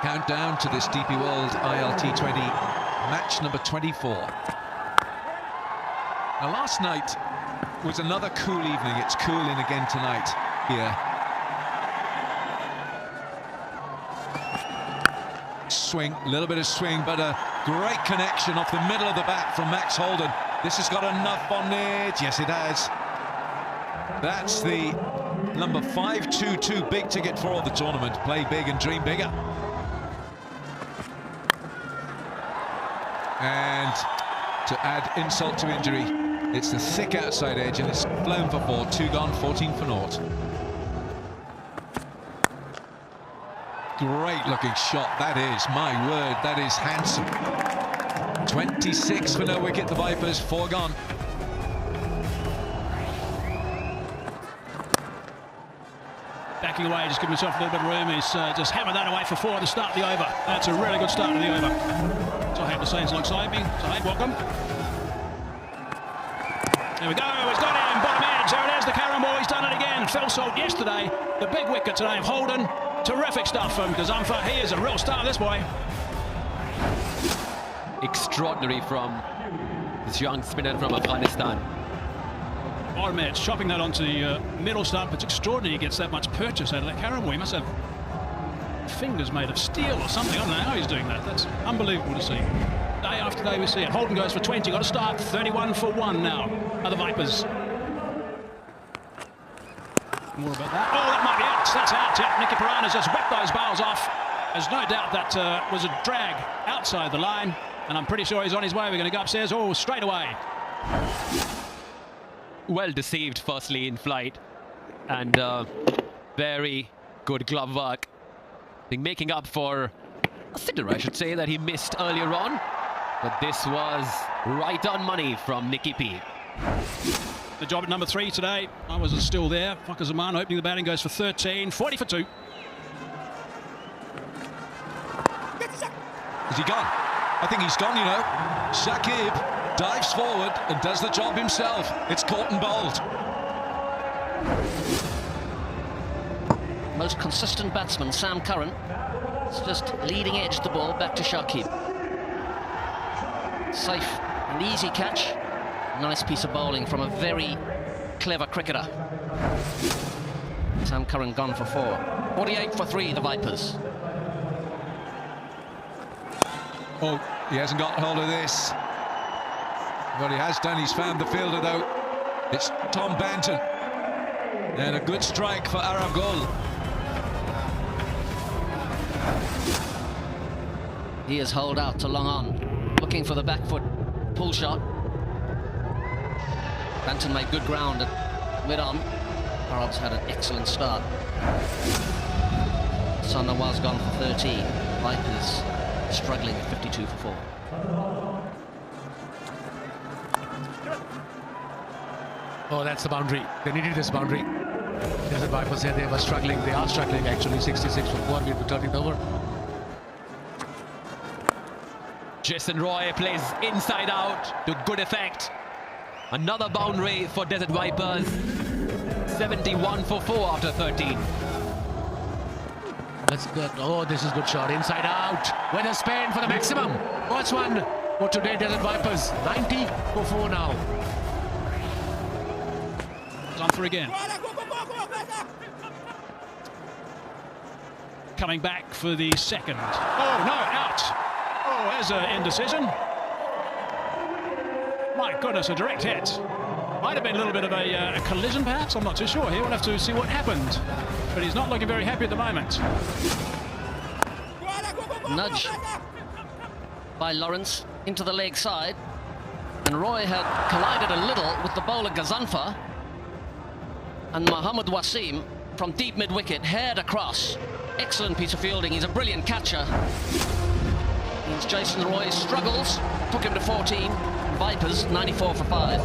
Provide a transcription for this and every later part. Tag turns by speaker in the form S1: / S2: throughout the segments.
S1: Countdown to this DP World ILT20 match number 24. Now last night was another cool evening. It's cooling again tonight here. Swing, a little bit of swing, but a great connection off the middle of the bat from Max Holden. This has got enough on it. Yes, it has. That's the number 522 big ticket for the tournament. Play big and dream bigger. And to add insult to injury, it's the thick outside edge and it's flown for 4. 2 gone, 14 for naught. Great looking shot, that is, my word, that is handsome. 26 for no wicket, the Vipers, 4 gone.
S2: Backing away, just giving himself a little bit of room. He's just hammered that away for 4 to start the over. That's a really good start to the over. Zohaib Hussein's alongside me. Zohaib, welcome. There we go, he's got him, bottom edge. There it is, the Carrom ball, he's done it again. Fell salt yesterday. The big wicket today of Holden. Terrific stuff from Gazanfar. He is a real star, this boy.
S3: Extraordinary from this young spinner from Afghanistan.
S2: Ormez chopping that onto the middle stump. It's extraordinary he gets that much purchase out of that Carrom. He must have fingers made of steel or something. I don't know how he's doing that. That's unbelievable to see. Day after day we see it. Holden goes for 20. Got to start. 31 for 1 now. Other Vipers. More about that. Oh, that might be out. That's out. Yeah, Nicky Pirana's just whipped those bowls off. There's no doubt that was a drag outside the line. And I'm pretty sure he's on his way. We're going to go upstairs. Oh, straight away.
S3: Well deceived, firstly, in flight. And very good glove work. I think making up for a sitter, I should say, that he missed earlier on. But this was right on money from Nicky P.
S2: The job at number 3 today. I was still there. Fakhar Zaman opening the batting, goes for 13. 40 for 2.
S1: Is he gone? I think he's gone, you know. Shakib dives forward and does the job himself. It's caught and bowled.
S4: Most consistent batsman, Sam Curran. It's just leading edge the ball back to Shakib. Safe and easy catch. Nice piece of bowling from a very clever cricketer. Sam Curran gone for 4. 48 for 3, the Vipers.
S1: Oh, he hasn't got hold of this. What he has done, he's found the fielder though. It's Tom Banton. And a good strike for Arab Gol.
S4: He is holed out to long on, looking for the back foot pull shot. Banton made good ground at mid-on. Arabs had an excellent start. Hassan Nawaz gone for 13. Vipers struggling at 52 for 4.
S5: Oh, that's the boundary. They needed this boundary. Desert Vipers said they were struggling. They are struggling actually. 66 for 4. We'll be turning over.
S3: Jason Roy plays inside out to good effect. Another boundary for Desert Vipers. 71 for 4 after 13.
S5: That's good. Oh, this is good shot. Inside out. With a spin for the maximum. What's one for today, Desert Vipers? 90 for 4 now.
S2: Zanfar again. Coming back for the second. Oh, no, out. Oh, there's an indecision. My goodness, a direct hit. Might have been a little bit of a collision, perhaps. I'm not too sure here. We'll have to see what happened. But he's not looking very happy at the moment.
S4: Nudge by Lawrence into the leg side. And Roy had collided a little with the bowler Gazanfar. And Mohammad Wasim from deep mid-wicket, head across. Excellent piece of fielding. He's a brilliant catcher. Means Jason Roy struggles. Took him to 14. Vipers 94 for 5.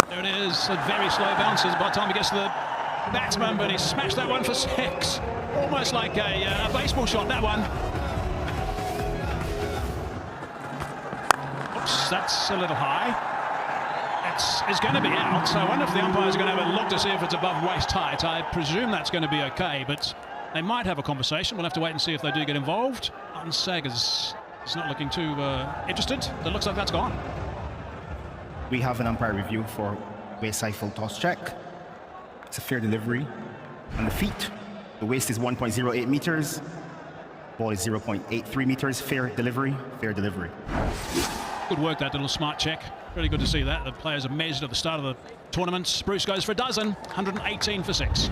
S2: There it is. A very slow bounces by the time he gets to the batsman, but he smashed that one for 6. Almost like a baseball shot, that one. Oops, that's a little high. It's going to be out, so I wonder if the umpires are going to have a look to see if it's above waist height. I presume that's going to be okay, but They might have a conversation. We'll have to wait and see if they do get involved. Saggers is not looking too interested. It looks like that's gone.
S6: We have an umpire review for waist-side full toss check. It's a fair delivery on the feet. The waist is 1.08 meters. Ball is 0.83 meters. Fair delivery, fair delivery.
S2: Good work, that little smart check. Really good to see that. The players are measured at the start of the tournament. Bruce goes for a dozen, 118 for 6.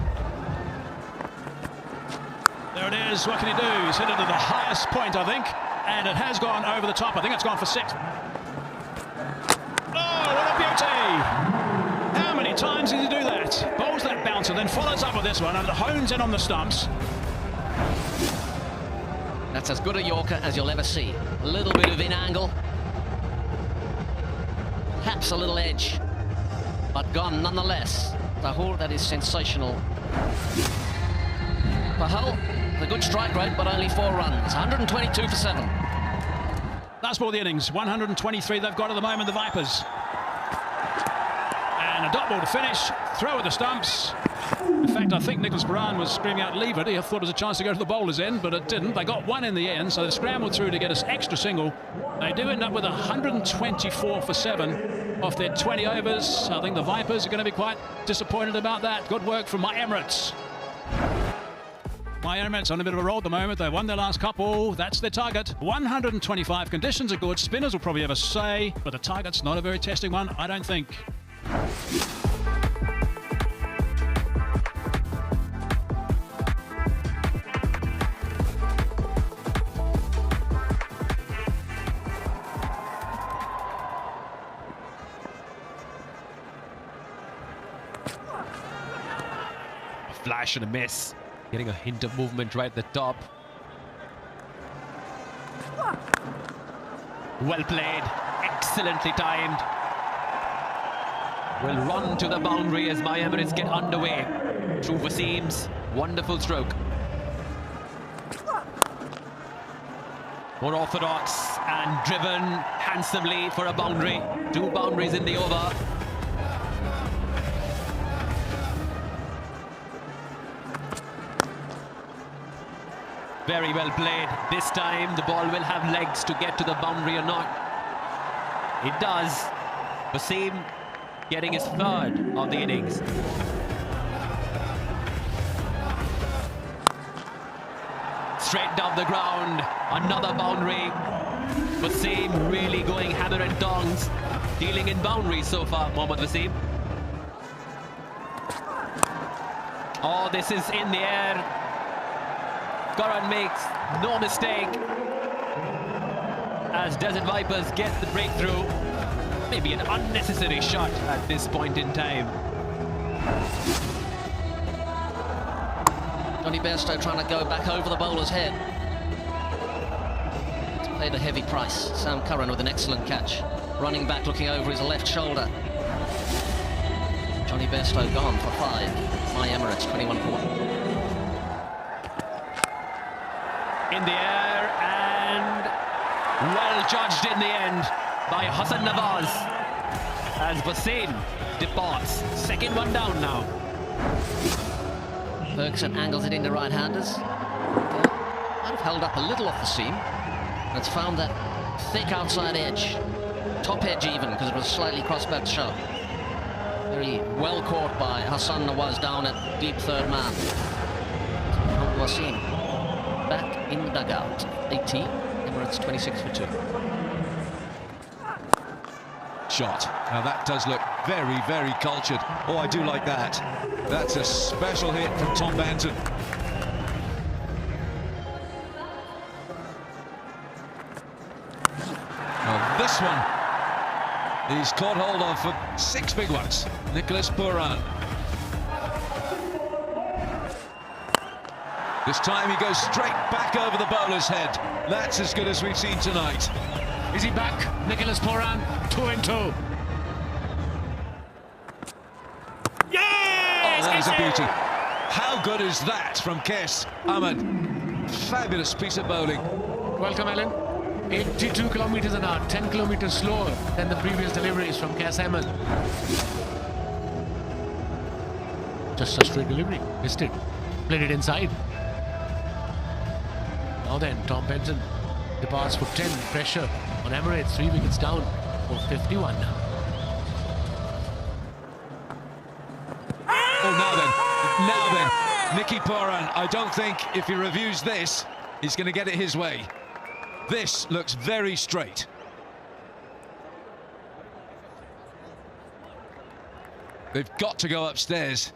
S2: There it is. What can he do? He's hit it at the highest point, I think, and it has gone over the top. I think it's gone for 6. Oh, what a beauty! How many times did he do that? Bowls that bouncer, then follows up with this one and hones in on the stumps.
S4: That's as good a Yorker as you'll ever see. A little bit of in angle. Perhaps a little edge, but gone nonetheless. Tahur, that is sensational. Pahal, a good strike rate, but only 4 runs. 122 for 7.
S2: Last ball of the innings, 123 they've got at the moment, the Vipers. And a dot ball to finish, throw at the stumps. In fact, I think Nicholas Pooran was screaming out, leave it. He thought it was a chance to go to the bowler's end, but it didn't. They got one in the end, so they scrambled through to get us extra single. They do end up with 124 for 7 off their 20 overs. I think the Vipers are going to be quite disappointed about that. Good work from My Emirates. My Emirates on a bit of a roll at the moment. They won their last couple. That's their target. 125. Conditions are good. Spinners will probably have a say, but the target's not a very testing one, I don't think.
S3: Flash and a miss. Getting a hint of movement right at the top. Well played. Excellently timed. Will run to the boundary as My Emirates get underway. Through Wasim's wonderful stroke. More orthodox and driven handsomely for a boundary. 2 boundaries in the over. Very well played. This time the ball will have legs to get to the boundary or not. It does. Wasim getting his 3rd of the innings. Straight down the ground. Another boundary. Wasim really going hammer and tongs. Dealing in boundaries so far, Mohammad Wasim. Oh, this is in the air. Karan makes no mistake as Desert Vipers get the breakthrough. Maybe an unnecessary shot at this point in time.
S4: Johnny Bairstow trying to go back over the bowler's head. It's paid a heavy price. Sam Curran with an excellent catch. Running back, looking over his left shoulder. Johnny Bairstow gone for 5. My Emirates 21 for 1.
S3: In the air and well judged in the end by Hassan Nawaz as Wasim departs. 2nd one down now.
S4: Ferguson angles it into right-handers. Might have held up a little off the seam. It's found that thick outside edge. Top edge even, because it was slightly crossback sharp. Very well caught by Hassan Nawaz down at deep 3rd man. Wasim back in the dugout. 18, Emirates 26 for 2.
S1: Shot. Now that does look very, very cultured. Oh, I do like that. That's a special hit from Tom Banton. Well, this one he's caught hold of for 6 big ones. Nicholas Pooran. This time he goes straight back over the bowler's head. That's as good as we've seen tonight.
S5: Is he back? Nicholas Pooran, 2 and 2.
S1: Yes! Oh, that is a beauty. How good is that from Kes Ahmed? Fabulous piece of bowling.
S5: Welcome, Alan. 82 kilometers an hour, 10 kilometers slower than the previous deliveries from Kes Ahmed. Just a straight delivery. Missed it. Played it inside. Now then, Tom Benson departs for 10. Pressure on Emirates. 3 wickets down for 51.
S1: Oh, now then, Nicky Pooran, I don't think if he reviews this, he's going to get it his way. This looks very straight. They've got to go upstairs.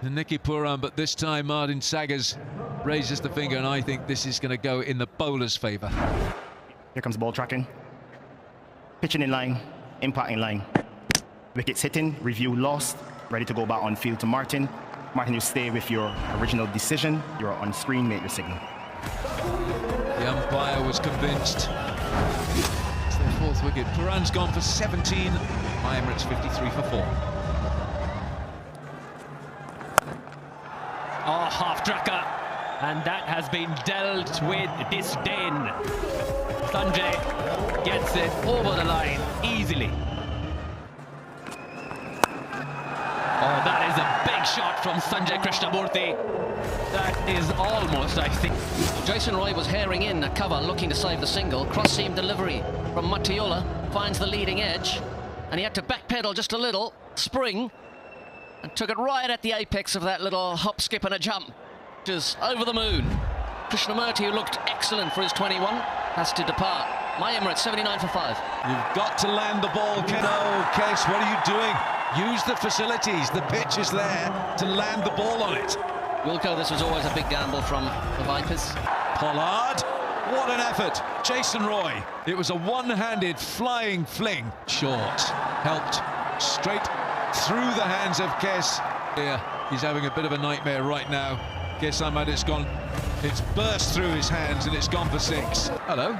S1: And Nicky Pooran, but this time Martin Saggers raises the finger, and I think this is going to go in the bowler's favour.
S6: Here comes ball tracking. Pitching in line, impact in line. Wickets hitting, review lost. Ready to go back on field to Martin. Martin, you stay with your original decision. You're on screen, make your signal.
S1: The umpire was convinced. It's their 4th wicket. Pooran's gone for 17. My Emirates 53 for 4.
S3: Oh, half-tracker. And that has been dealt with disdain. Sanjay gets it over the line easily. Oh, that is a big shot from Sanjay Krishnamurthy. That is almost, I think.
S4: Jason Roy was herring in a cover, looking to save the single. Cross-seam delivery from Matiola, finds the leading edge, and he had to backpedal just a little, spring, and took it right at the apex of that little hop, skip and a jump, which is over the moon. Krishnamurthy, who looked excellent for his 21, has to depart. My Emirates 79 for 5.
S1: You've got to land the ball, Ken. Oh, Kes, what are you doing? Use the facilities. The pitch is there to land the ball on it.
S4: Wilco, this was always a big gamble from the Vipers.
S1: Pollard, what an effort. Jason Roy, it was a one-handed flying fling. Short, helped straight through the hands of Kes. Yeah, he's having a bit of a nightmare right now. Kes Ahmad, it's burst through his hands and it's gone for 6. Hello,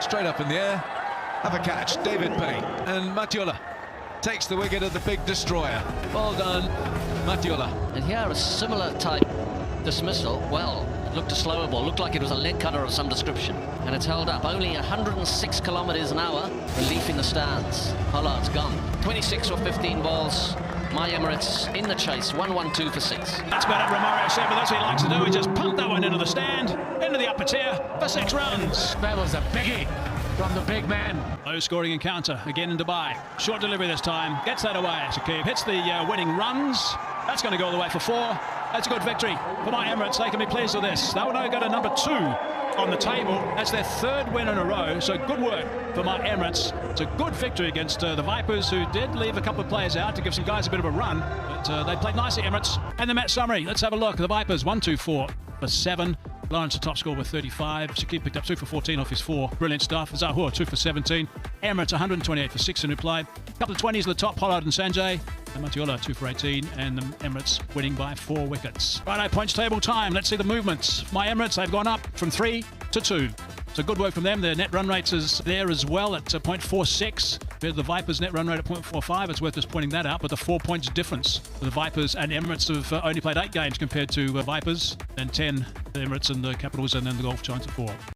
S1: straight up in the air. Have a catch, David Payne. And Matiola takes the wicket of the big destroyer. Well done, Matiola.
S4: And here a similar type dismissal. Well, it looked a slower ball, looked like it was a leg cutter of some description, and it's held up. Only 106 kilometres an hour, relief in the stands. Pollard's gone. 26 or 15 balls. My Emirates in the chase, 1-1-2 for 6.
S2: That's better, Romario said, but that's what he likes to do. He just pumped that one into the stand, into the upper tier for 6 runs.
S5: That was a biggie from the big man.
S2: Low scoring encounter again in Dubai. Short delivery this time. Gets that away. Shakib hits the winning runs. That's going to go all the way for 4. That's a good victory for my Emirates. They can be pleased with this. They will now go to number 2 on the table. That's their 3rd win in a row. So good work for my Emirates. It's a good victory against the Vipers, who did leave a couple of players out to give some guys a bit of a run. But they played nicely, Emirates. And the match summary. Let's have a look. The Vipers 1-2-4 for 7. Lawrence, the top score with 35. Shakib picked up 2 for 14 off his 4. Brilliant stuff. Zahoor, 2 for 17. Emirates, 128 for 6 in reply. A couple of 20s at the top, Pollard and Sanjay. And Matiola, 2 for 18. And the Emirates winning by 4 wickets. Righto, points table time. Let's see the movements. My Emirates, they've gone up from 3 to 2. So good work from them. Their net run rates is there as well at 0.46. Compared to the Vipers' net run rate at 0.45. It's worth just pointing that out. But the 4 points difference for the Vipers and Emirates have only played 8 games compared to Vipers, and 10 the Emirates and the Capitals, and then the Gulf Giants at 4.